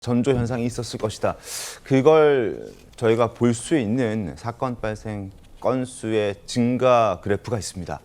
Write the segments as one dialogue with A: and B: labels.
A: 전조 현상이 있었을 것이다. 그걸 저희가 볼 수 있는 사건 발생 건수의 증가 그래프가 있습니다.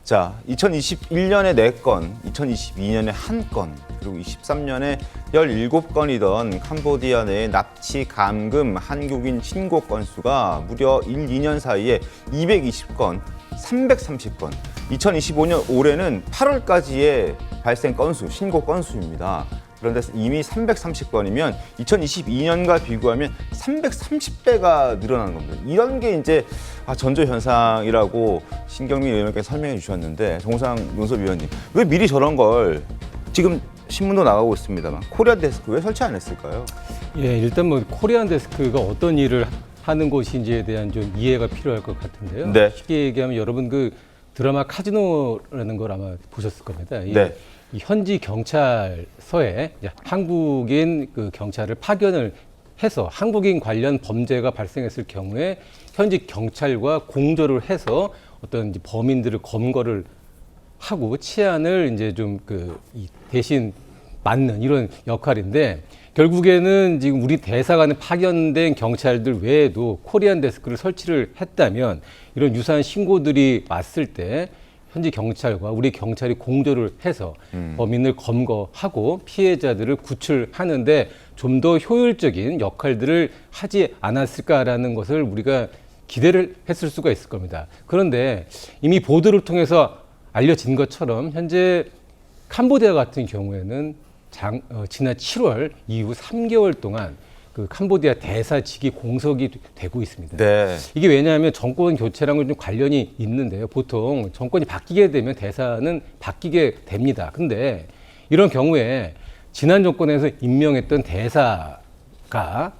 A: 자, 2021년에 4건, 2022년에 1건, 그리고 23년에 17건이던 캄보디아 내 납치 감금 한국인 신고 건수가 무려 1, 2년 사이에 220건, 330건. 2025년 올해는 8월까지의 발생 건수, 신고 건수입니다. 그런데 이미 330건이면 2022년과 비교하면 330배가 늘어난 겁니다. 이런 게 이제 전조 현상이라고 신경민 의원께서 설명해 주셨는데, 정우상 논설위원님, 왜 미리 저런 걸, 지금 신문도 나가고 있습니다만 코리안 데스크 왜 설치 안 했을까요?
B: 예, 일단 뭐 코리안 데스크가 어떤 일을 하는 곳인지에 대한 좀 이해가 필요할 것 같은데요.
A: 네.
B: 쉽게 얘기하면 여러분 그 드라마 카지노라는 걸 아마 보셨을 겁니다.
A: 네.
B: 이 현지 경찰서에 이제 한국인 그 경찰을 파견을 해서 한국인 관련 범죄가 발생했을 경우에 현지 경찰과 공조를 해서 어떤 이제 범인들을 검거를 하고 치안을 이제 좀 대신 맡는 이런 역할인데, 결국에는 지금 우리 대사관에 파견된 경찰들 외에도 코리안 데스크를 설치를 했다면 이런 유사한 신고들이 왔을 때 현지 경찰과 우리 경찰이 공조를 해서 범인을 검거하고 피해자들을 구출하는데 좀 더 효율적인 역할들을 하지 않았을까라는 것을 우리가 기대를 했을 수가 있을 겁니다. 그런데 이미 보도를 통해서 알려진 것처럼 현재 캄보디아 같은 경우에는 지난 7월 이후 3개월 동안 그 캄보디아 대사직이 공석이 되고 있습니다.
A: 네.
B: 이게 왜냐하면 정권 교체랑은 좀 관련이 있는데요. 보통 정권이 바뀌게 되면 대사는 바뀌게 됩니다. 근데 이런 경우에 지난 정권에서 임명했던 대사가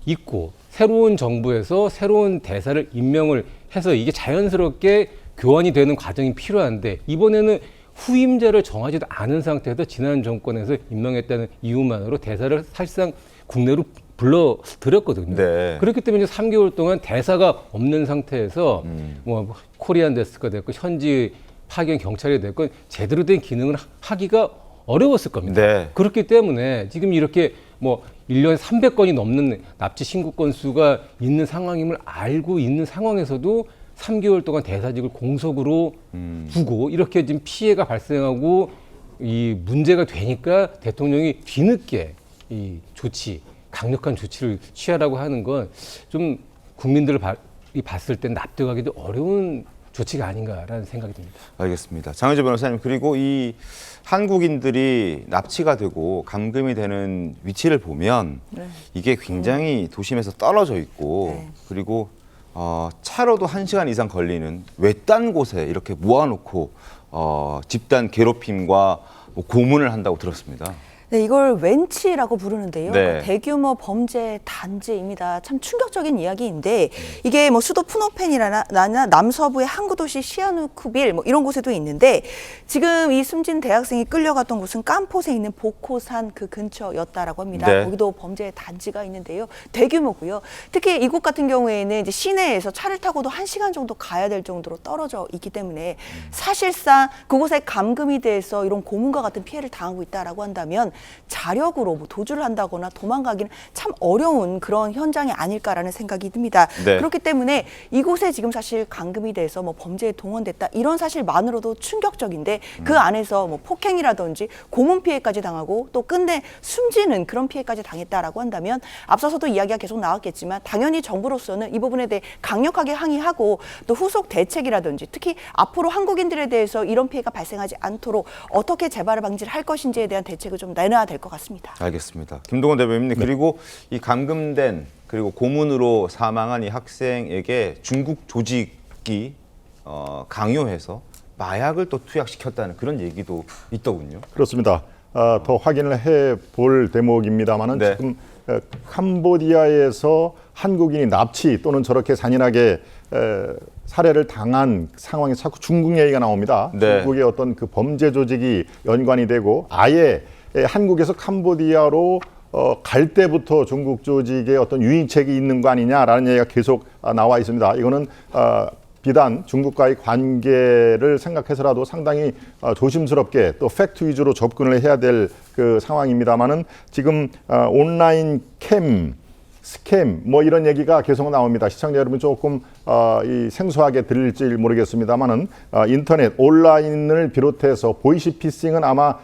B: 있고 새로운 정부에서 새로운 대사를 임명을 해서 이게 자연스럽게 교환이 되는 과정이 필요한데, 이번에는 후임자를 정하지도 않은 상태에서 지난 정권에서 임명했다는 이유만으로 대사를 사실상 국내로 불러들였거든요.
A: 네.
B: 그렇기 때문에 3개월 동안 대사가 없는 상태에서 뭐 코리안 데스크가 됐고 현지 파견 경찰이 됐고 제대로 된 기능을 하기가 어려웠을 겁니다.
A: 네.
B: 그렇기 때문에 지금 이렇게 뭐 1년에 300건이 넘는 납치 신고 건수가 있는 상황임을 알고 있는 상황에서도 3개월 동안 대사직을 공석으로 두고 이렇게 지금 피해가 발생하고 이 문제가 되니까 대통령이 뒤늦게 이 강력한 조치를 취하라고 하는 건 좀 국민들이 봤을 때 납득하기도 어려운 조치가 아닌가라는 생각이 듭니다.
A: 알겠습니다. 장혜조 변호사님, 그리고 이 한국인들이 납치가 되고 감금이 되는 위치를 보면 이게 굉장히 도심에서 떨어져 있고 그리고 차로도 1시간 이상 걸리는 외딴 곳에 이렇게 모아놓고 집단 괴롭힘과 고문을 한다고 들었습니다.
C: 네, 이걸 웬치라고 부르는데요.
A: 네.
C: 대규모 범죄 단지입니다. 참 충격적인 이야기인데, 이게 뭐 수도 푸노펜이나 남서부의 항구 도시 시아누쿠빌 뭐 이런 곳에도 있는데, 지금 이 숨진 대학생이 끌려갔던 곳은 깜포에 있는 보코산 그 근처였다라고 합니다.
A: 네.
C: 거기도 범죄 단지가 있는데요. 대규모고요. 특히 이곳 같은 경우에는 이제 시내에서 차를 타고도 1시간 정도 가야 될 정도로 떨어져 있기 때문에 사실상 그곳에 감금이 돼서 이런 고문과 같은 피해를 당하고 있다라고 한다면 자력으로 뭐 도주를 한다거나 도망가기는 참 어려운 그런 현장이 아닐까라는 생각이 듭니다.
A: 네.
C: 그렇기 때문에 이곳에 지금 사실 감금이 돼서 뭐 범죄에 동원됐다 이런 사실만으로도 충격적인데, 그 안에서 뭐 폭행이라든지 고문 피해까지 당하고 또 끝내 숨지는 그런 피해까지 당했다라고 한다면 앞서서도 이야기가 계속 나왔겠지만 당연히 정부로서는 이 부분에 대해 강력하게 항의하고 또 후속 대책이라든지 특히 앞으로 한국인들에 대해서 이런 피해가 발생하지 않도록 어떻게 재발 방지를 할 것인지에 대한 대책을 좀 내놔야 될 것 같습니다. 알겠습니다.
A: 김동원 대변인님, 그리고 이 감금된 그리고 고문으로 사망한 이 학생에게 중국 조직이 강요해서 마약을 또 투약시켰다는 그런 얘기도 있더군요.
D: 그렇습니다. 더 확인을 해볼 대목입니다만은
A: 네.
D: 지금 캄보디아에서 한국인이 납치 또는 저렇게 잔인하게 살해를 당한 상황에 자꾸 중국 얘기가 나옵니다.
A: 네.
D: 중국의 어떤 그 범죄 조직이 연관이 되고 아예 한국에서 캄보디아로 갈 때부터 중국 조직의 어떤 유인책이 있는 거 아니냐라는 얘기가 계속 나와 있습니다. 이거는 비단 중국과의 관계를 생각해서라도 상당히 조심스럽게 또 팩트 위주로 접근을 해야 될 그 상황입니다만은 지금 온라인 스캠 뭐 이런 얘기가 계속 나옵니다. 시청자 여러분 조금 이 생소하게 들릴지 모르겠습니다만은 인터넷 온라인을 비롯해서 보이스피싱은 아마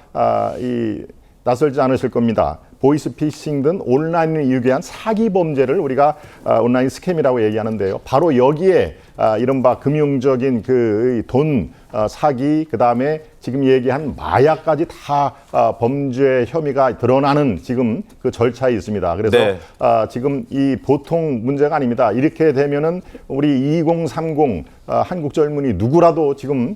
D: 낯설지 않으실 겁니다. 보이스피싱 등 온라인을 이용한 사기 범죄를 우리가 온라인 스캠이라고 얘기하는데요. 바로 여기에 이른바 금융적인 그 돈 사기, 그 다음에 지금 얘기한 마약까지 다 범죄 혐의가 드러나는 지금 그 절차에 있습니다. 그래서
A: 네.
D: 지금 이 보통 문제가 아닙니다. 이렇게 되면은 우리 2030 한국 젊은이 누구라도 지금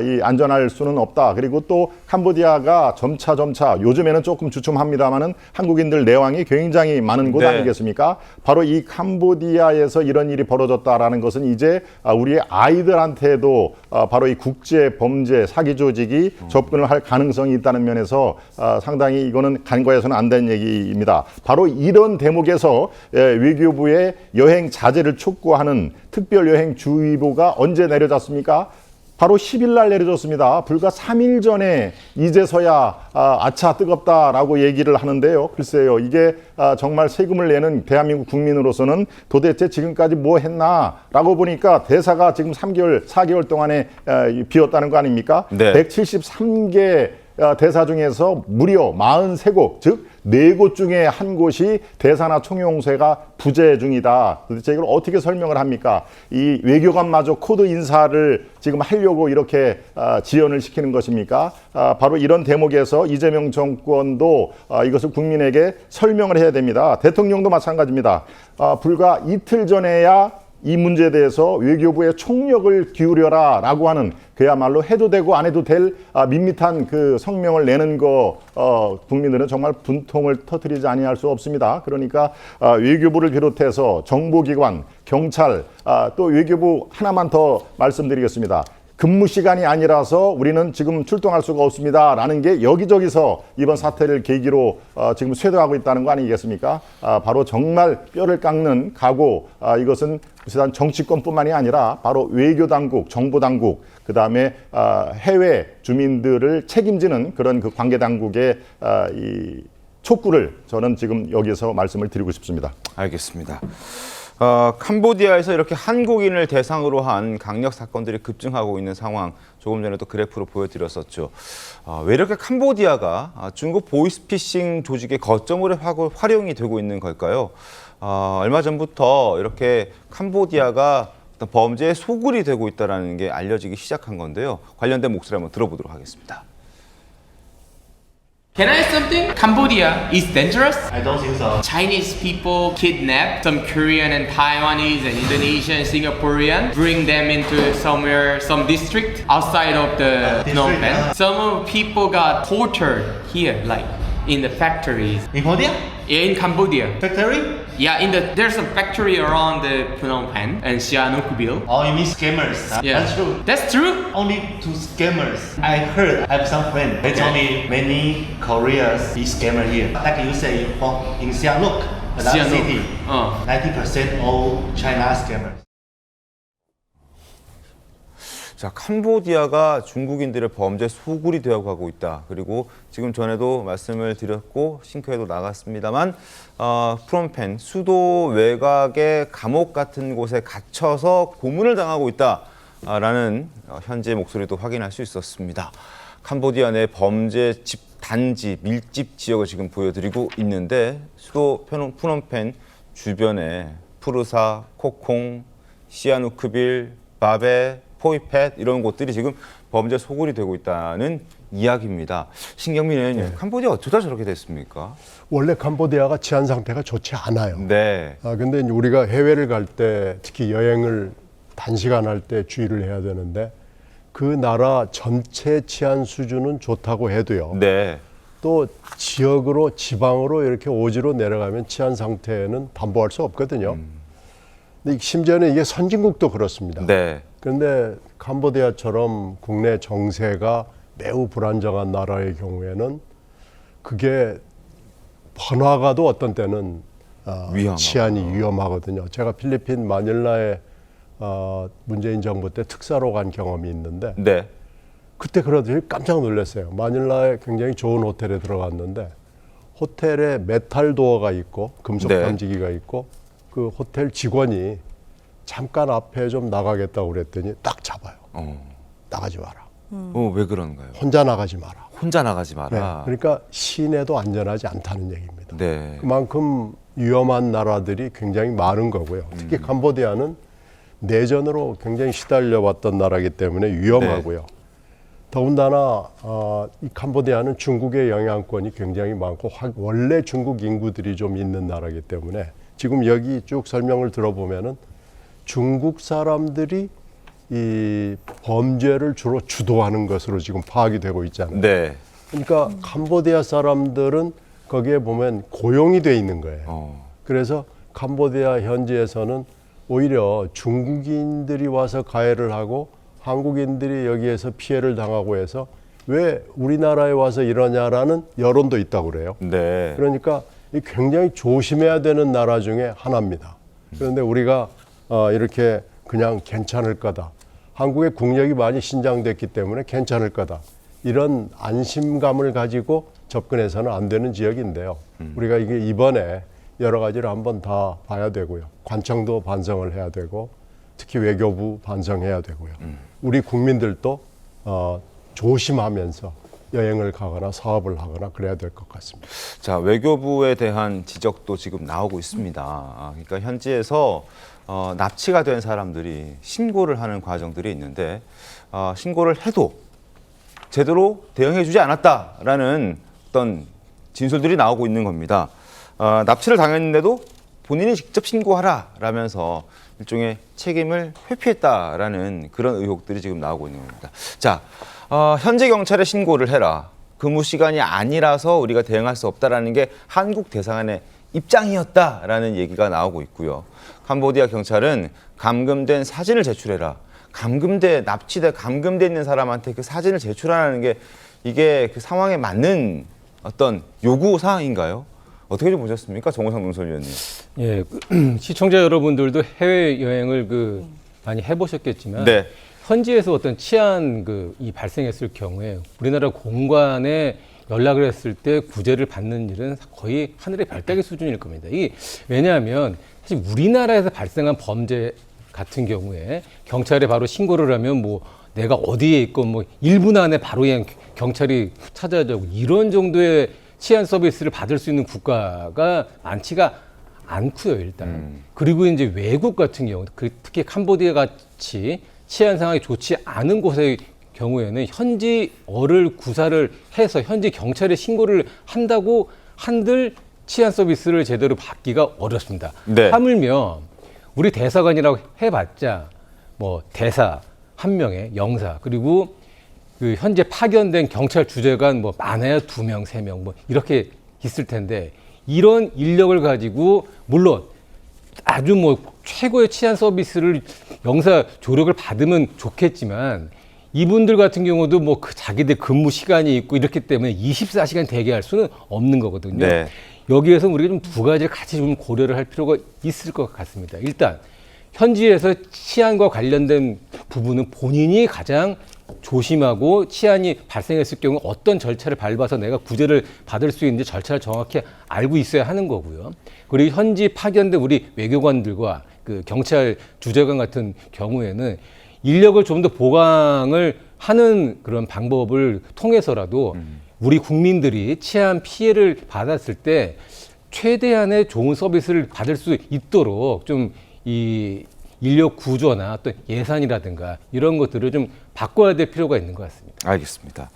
D: 이 안전할 수는 없다. 그리고 또 캄보디아가 점차 요즘에는 조금 주춤합니다만은 한국인들 내왕이 굉장히 많은 곳
A: 네.
D: 아니겠습니까? 바로 이 캄보디아에서 이런 일이 벌어졌다라는 것은 이제 우리의 아이들한테도 바로 이 국제 범죄 사기 조직이 접근을 할 가능성이 있다는 면에서 상당히 이거는 간과해서는 안 되는 얘기입니다. 바로 이런 대목에서 외교부의 여행 자제를 촉구하는 특별 여행 주의보가 언제 내려졌습니까? 바로 10일 날 내려졌습니다. 불과 3일 전에 이제서야 아차 뜨겁다라고 얘기를 하는데요. 글쎄요, 이게 정말 세금을 내는 대한민국 국민으로서는 도대체 지금까지 뭐 했나라고 보니까 대사가 지금 4개월 동안에 비었다는 거 아닙니까?
A: 네.
D: 173개 대사 중에서 무려 43곳, 즉 4곳 중에 한 곳이 대사나 총영세가 부재 중이다. 도대체 이걸 어떻게 설명을 합니까? 이 외교관마저 코드 인사를 지금 하려고 이렇게 지연을 시키는 것입니까? 바로 이런 대목에서 이재명 정권도 이것을 국민에게 설명을 해야 됩니다. 대통령도 마찬가지입니다. 불과 이틀 전에야 이 문제에 대해서 외교부에 총력을 기울여라 라고 하는 그야말로 해도 되고 안 해도 될 밋밋한 그 성명을 내는 거 국민들은 정말 분통을 터뜨리지 아니할 수 없습니다. 그러니까 외교부를 비롯해서 정보기관, 경찰, 또 외교부 하나만 더 말씀드리겠습니다. 근무 시간이 아니라서 우리는 지금 출동할 수가 없습니다. 라는 게 여기저기서 이번 사태를 계기로 지금 쇄도하고 있다는 거 아니겠습니까? 바로 정말 뼈를 깎는 각오, 이것은 비단 정치권뿐만이 아니라 바로 외교당국, 정보당국, 그 다음에 해외 주민들을 책임지는 그런 그 관계당국의 이 촉구를 저는 지금 여기서 말씀을 드리고 싶습니다.
A: 알겠습니다. 캄보디아에서 이렇게 한국인을 대상으로 한 강력 사건들이 급증하고 있는 상황, 조금 전에도 그래프로 보여드렸었죠. 왜 이렇게 캄보디아가 중국 보이스피싱 조직의 거점으로 활용이 되고 있는 걸까요? 얼마 전부터 이렇게 캄보디아가 어떤 범죄의 소굴이 되고 있다는 게 알려지기 시작한 건데요. 관련된 목소리 한번 들어보도록 하겠습니다.
E: Can I ask something? Cambodia is dangerous?
F: I don't think so.
E: Chinese people kidnap some Korean and Taiwanese and Indonesian, Singaporean, bring them into somewhere, some district outside of the Phnom Penh. Some people got tortured here, like in the factories.
F: In Cambodia?
E: Yeah, in Cambodia.
F: Factory?
E: Yeah, there's a factory around the Phnom Penh and Sihanoukville.
F: Oh, you mean scammers?
E: Yeah.
F: That's true.
E: That's true.
F: Only to scammers. I heard, I have some friends. They told me many Koreans is scammer here. Like you say, in Sihanouk, another
E: Sihanouk.
F: city, 90% all China scammers.
A: 자, 캄보디아가 중국인들의 범죄 소굴이 되어가고 있다. 그리고 지금 전에도 말씀을 드렸고 싱크에도 나갔습니다만 프놈펜 수도 외곽의 감옥 같은 곳에 갇혀서 고문을 당하고 있다라는 현재 목소리도 확인할 수 있었습니다. 캄보디아 내 범죄 단지 밀집 지역을 지금 보여드리고 있는데 수도 프놈펜 주변에 푸르사, 코콩, 시아누크빌, 바베, 포이펫 이런 곳들이 지금 범죄 소굴이 되고 있다는 이야기입니다. 신경민 의원님, 캄보디아 어쩌다 저렇게 됐습니까?
G: 원래 캄보디아가 치안 상태가 좋지 않아요.
A: 네.
G: 근데 이제 우리가 해외를 갈 때 특히 여행을 단시간 할 때 주의를 해야 되는데 그 나라 전체 치안 수준은 좋다고 해도요.
A: 네.
G: 또 지역으로 지방으로 이렇게 오지로 내려가면 치안 상태는 담보할 수 없거든요. 근데 심지어는 이게 선진국도 그렇습니다.
A: 네.
G: 그런데 캄보디아처럼 국내 정세가 매우 불안정한 나라의 경우에는 그게 번화가도 어떤 때는
A: 위험하고.
G: 치안이 위험하거든요. 제가 필리핀 마닐라에 문재인 정부 때 특사로 간 경험이 있는데
A: 네.
G: 그때 그러더니 깜짝 놀랐어요. 마닐라에 굉장히 좋은 호텔에 들어갔는데 호텔에 메탈 도어가 있고 금속
A: 네.
G: 탐지기가 있고 그 호텔 직원이 잠깐 앞에 좀 나가겠다고 그랬더니 딱 잡아요. 나가지 마라.
A: 왜 그런가요?
G: 혼자 나가지 마라.
A: 혼자 나가지
G: 네,
A: 마라.
G: 그러니까 시내도 안전하지 않다는 얘기입니다.
A: 네.
G: 그만큼 위험한 나라들이 굉장히 많은 거고요. 특히 캄보디아는 내전으로 굉장히 시달려왔던 나라이기 때문에 위험하고요.
A: 네.
G: 더군다나 이 캄보디아는 중국의 영향권이 굉장히 많고 원래 중국 인구들이 좀 있는 나라이기 때문에 지금 여기 쭉 설명을 들어보면은 중국 사람들이 이 범죄를 주로 주도하는 것으로 지금 파악이 되고 있잖아요.
A: 네.
G: 그러니까 캄보디아 사람들은 거기에 보면 고용이 돼 있는 거예요. 그래서 캄보디아 현지에서는 오히려 중국인들이 와서 가해를 하고 한국인들이 여기에서 피해를 당하고 해서 왜 우리나라에 와서 이러냐라는 여론도 있다고 그래요.
A: 네.
G: 그러니까 이 굉장히 조심해야 되는 나라 중에 하나입니다. 그런데 우리가 이렇게 그냥 괜찮을 거다. 한국의 국력이 많이 신장됐기 때문에 괜찮을 거다. 이런 안심감을 가지고 접근해서는 안 되는 지역인데요. 우리가 이게 이번에 여러 가지를 한번 다 봐야 되고요. 관청도 반성을 해야 되고 특히 외교부 반성해야 되고요. 우리 국민들도 조심하면서 여행을 가거나 사업을 하거나 그래야 될 것 같습니다.
A: 자, 외교부에 대한 지적도 지금 나오고 있습니다. 그러니까 현지에서 납치가 된 사람들이 신고를 하는 과정들이 있는데 신고를 해도 제대로 대응해주지 않았다라는 어떤 진술들이 나오고 있는 겁니다. 납치를 당했는데도 본인이 직접 신고하라라면서 일종의 책임을 회피했다라는 그런 의혹들이 지금 나오고 있는 겁니다. 자, 현재 경찰에 신고를 해라. 근무 시간이 아니라서 우리가 대응할 수 없다라는 게 한국 대사관의 입장이었다라는 얘기가 나오고 있고요. 캄보디아 경찰은 감금된 사진을 제출해라. 감금돼 있는 사람한테 그 사진을 제출하라는 게 이게 그 상황에 맞는 어떤 요구 사항인가요? 어떻게 좀 보셨습니까, 정호상 논설위원님?
B: 예, 시청자 여러분들도 해외 여행을 많이 해보셨겠지만
A: 네.
B: 현지에서 어떤 치안 이 발생했을 경우에 우리나라 공관에 연락을 했을 때 구제를 받는 일은 거의 하늘의 별따기 수준일 겁니다. 이게 왜냐하면 사실 우리나라에서 발생한 범죄 같은 경우에 경찰에 바로 신고를 하면 뭐 내가 어디에 있건 뭐 1분 안에 바로 그냥 경찰이 찾아가고 이런 정도의 치안 서비스를 받을 수 있는 국가가 많지가 않고요, 일단. 그리고 이제 외국 같은 경우, 특히 캄보디아 같이 치안 상황이 좋지 않은 곳의 경우에는 현지어를 구사를 해서 현지 경찰에 신고를 한다고 한들 치안 서비스를 제대로 받기가 어렵습니다.
A: 네.
B: 하물며 우리 대사관이라고 해봤자 뭐 대사 한 명의 영사 그리고 그 현재 파견된 경찰 주재관 뭐 많아야 2명, 3명 뭐 이렇게 있을 텐데 이런 인력을 가지고 물론 아주 뭐 최고의 치안 서비스를 영사 조력을 받으면 좋겠지만 이분들 같은 경우도 뭐 자기들 근무 시간이 있고 이렇기 때문에 24시간 대기할 수는 없는 거거든요.
A: 네.
B: 여기에서 우리가 좀 두 가지를 같이 좀 고려를 할 필요가 있을 것 같습니다. 일단 현지에서 치안과 관련된 부분은 본인이 가장 조심하고 치안이 발생했을 경우 어떤 절차를 밟아서 내가 구제를 받을 수 있는지 절차를 정확히 알고 있어야 하는 거고요. 그리고 현지 파견된 우리 외교관들과 그 경찰 주재관 같은 경우에는 인력을 좀 더 보강을 하는 그런 방법을 통해서라도 우리 국민들이 치안 피해를 받았을 때 최대한의 좋은 서비스를 받을 수 있도록 좀 이 인력 구조나 또 예산이라든가 이런 것들을 좀 바꿔야 될 필요가 있는 것 같습니다.
A: 알겠습니다.